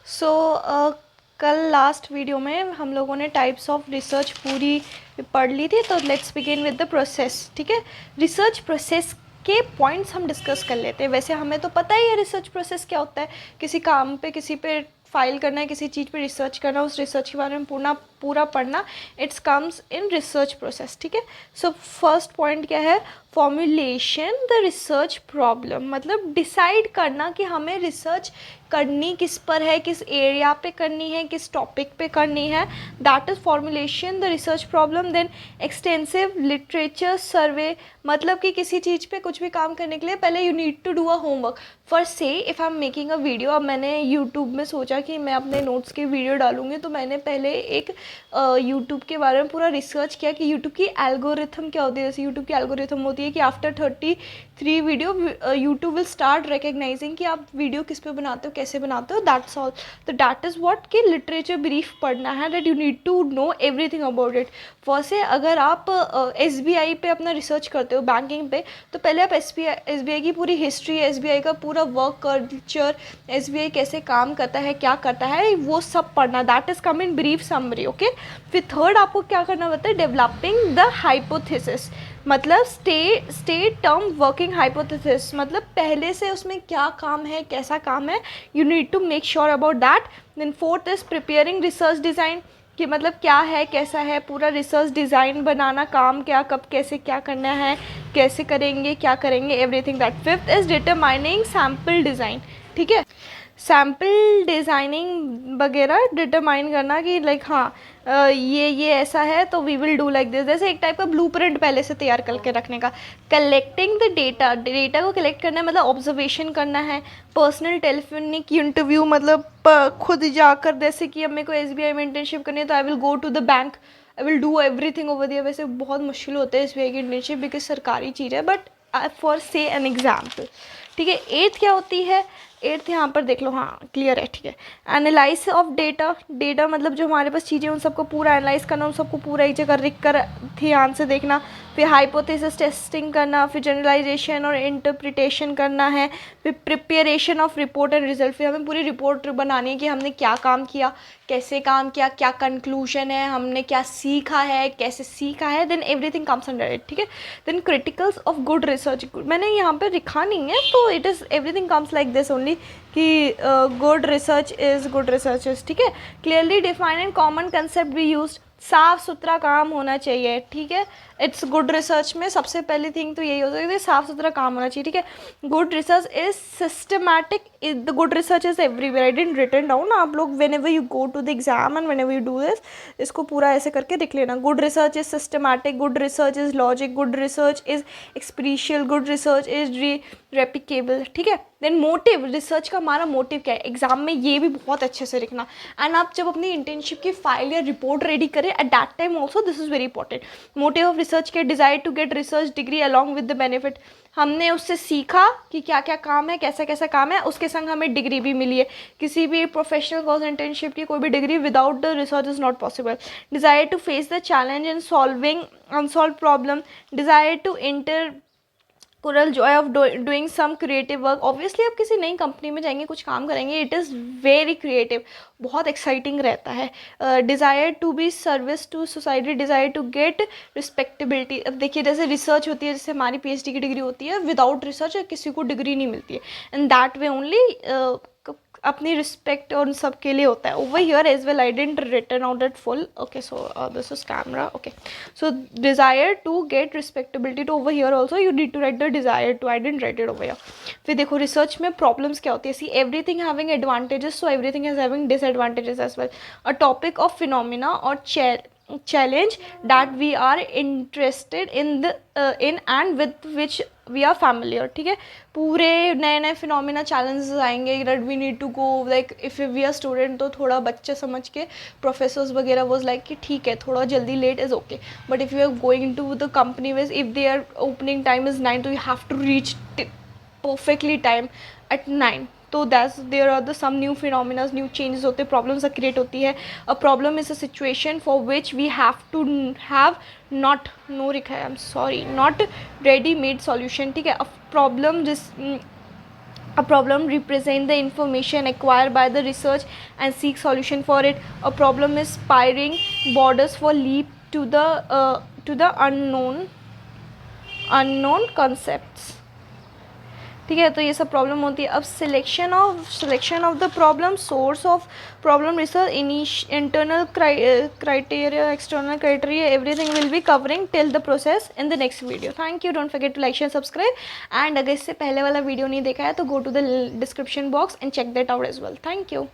सो कल last video में हम लोगों ने टाइप्स ऑफ रिसर्च पूरी पढ़ ली थी, तो let's begin with the process. ठीक है, रिसर्च प्रोसेस के पॉइंट्स हम डिस्कस कर लेते हैं। वैसे हमें तो पता ही है रिसर्च प्रोसेस क्या होता है। किसी काम पे, किसी पे फाइल करना है, किसी चीज़ पे रिसर्च करना, उस रिसर्च के बारे में पूरा पढ़ना, it's comes in research process. ठीक है, सो फर्स्ट पॉइंट क्या है? फॉर्मुलेशन द रिसर्च प्रॉब्लम, मतलब डिसाइड करना कि हमें रिसर्च करनी किस पर है, किस एरिया पे करनी है, किस टॉपिक पे करनी है। That is formulation the research problem. Then extensive literature survey, मतलब कि किसी चीज़ पे कुछ भी काम करने के लिए पहले you need to do a homework. For से if I am making a video, अब मैंने यूट्यूब में सोचा कि मैं अपने नोट्स की वीडियो डालूंगी, तो मैंने पहले एक यूट्यूब के बारे में पूरा रिसर्च किया कि यूट्यूब की एल्गोरिथम क्या होती है। जैसे यूट्यूब की एल्गोरिथम होती है कि after 33 video YouTube will start recognising कि आप वीडियो किस पे बनाते हो, कैसे बनाते हो। That's all. तो दैट इज़ व्हाट कि लिटरेचर ब्रीफ पढ़ना है, that you need to know everything about it. First से अगर आप SBI पे अपना रिसर्च करते हो, बैंकिंग पे, तो पहले आप SBI की पूरी हिस्ट्री, SBI का पूरा वर्क कल्चर, SBI कैसे काम करता है, क्या करता है, वो सब पढ़ना। That is come in brief summary. Okay, फिर थर्ड आपको क्या करना होता है? डेवलपिंग द हाइपोथेसिस, मतलब स्टेट टर्म वर्किंग हाइपोथेसिस, मतलब पहले से उसमें क्या काम है, कैसा काम है, you need to make sure about that. Then fourth is preparing research design, कि मतलब क्या है, कैसा है, पूरा रिसर्च डिज़ाइन बनाना, काम क्या, कब, कैसे, क्या करना है, कैसे करेंगे, क्या करेंगे, everything that. Fifth is determining sample design. ठीक है, सैम्पल डिज़ाइनिंग वगैरह डिटरमाइन करना कि लाइक हाँ ये ऐसा है तो we will do like this. जैसे एक टाइप का ब्लूप्रिंट पहले से तैयार करके रखने का। कलेक्टिंग द डेटा को कलेक्ट करना है, मतलब ऑब्जर्वेशन करना है। पर्सनल टेलीफोनिक इंटरव्यू, मतलब खुद जाकर, जैसे कि अब मेरे को SBI में इंटर्नशिप करनी है तो I will go to the bank, I will do everything over there. वैसे बहुत मुश्किल होता है SBI की इंटर्नशिप, बिकॉज सरकारी चीज़ है, बट फॉर से एन एग्जाम्पल। ठीक है, एट्थ क्या होती है? एट्थ यहाँ पर देख लो, हाँ क्लियर है। ठीक है, एनालाइज ऑफ डेटा मतलब जो हमारे पास चीज़ें उन सबको पूरा एनालाइज करना, उन सबको पूरा एक जगह लिख कर ध्यान से देखना। फिर हाइपोथेसिस टेस्टिंग करना, फिर जनरलाइजेशन और इंटरप्रिटेशन करना है। फिर preparation of report and result, फिर हमें पूरी रिपोर्ट बनानी है कि हमने क्या काम किया, कैसे काम किया, क्या कंक्लूजन है, हमने क्या सीखा है, कैसे सीखा है। Then everything comes under it. ठीक है, then criticals of good research, मैंने यहाँ पे लिखा नहीं है, तो it is everything comes like this only कि good research is good research is. ठीक है, clearly define and common concept भी यूज, साफ सुथरा काम होना चाहिए। ठीक है, इट्स गुड रिसर्च में सबसे पहली थिंग तो यही होता है कि साफ सुथरा काम होना चाहिए। ठीक है, good research is systematic, the good research is everywhere. I didn't written down, आप लोग when ever you go to the exam and when ever you do this, इसको पूरा ऐसे करके लिख लेना। Good research is systematic, good research is logic, good research is experiential, good research is replicable. ठीक है, देन मोटिव, रिसर्च का हमारा मोटिव क्या है, एग्जाम में ये भी बहुत अच्छे से लिखना। एंड आप जब अपनी इंटर्नशिप की फाइल या रिपोर्ट रेडी करें, at that time also this is very important. Motive of research के desire to get research degree along with the benefit, हमने उससे सीखा कि क्या क्या काम है, कैसा कैसा काम है, उसके संग हमें डिग्री भी मिली है। किसी भी प्रोफेशनल कोर्स इंटर्नशिप की कोई भी degree without the research is not possible. Desire to face the challenge in solving unsolve problem, desire to intellectual joy of doing some creative work. Obviously आप किसी नई कंपनी में जाएंगे, कुछ काम करेंगे, इट इज़ वेरी क्रिएटिव, बहुत exciting रहता है। Desire to be service to society, desire to get respectability. अब देखिए, जैसे रिसर्च होती है, जैसे हमारी PhD की डिग्री होती है, विदाउट रिसर्च किसी को डिग्री नहीं मिलती है, एंड दैट वे ओनली अपनी रिस्पेक्ट और उन सब के लिए होता है। Over here as well I didn't written out it full. Okay, so this is camera. Okay, so desire to get respectability, to over here also you need to write the desire to, I didn't write it over here. फिर देखो, research में problems क्या होती है? See everything having advantages, so everything is having disadvantages as well. A topic of phenomena और challenge that we are interested in and with which we are familiar. ठीक है, पूरे नए नए फिनोमिना चैलेंजेस आएंगे, that we need to go, like if we are student तो थोड़ा बच्चे समझ के प्रोफेसर्स वगैरह वॉज लाइक कि ठीक है, थोड़ा जल्दी late is okay, but if you are going to the company wise, if their opening time is 9, तो you have to reach perfectly time at 9. तो that's there are the some new phenomena, new changes होते हैं, problems create होती है। A problem is a situation for which we have to have not no I am sorry not ready made solution. ठीक है, a problem जिस A problem represent the information acquired by the research and seek solution for it. A problem is spiring borders for leap to the unknown concepts. ठीक है, तो ये सब problem होती है. अब selection of the problem, source of problem, research, internal criteria, external criteria, everything will be covering till the process in the next video. Thank you. Don't forget to like share subscribe. And अगर इससे पहले वाला video नहीं देखा है तो go to the description box and check that out as well. Thank you.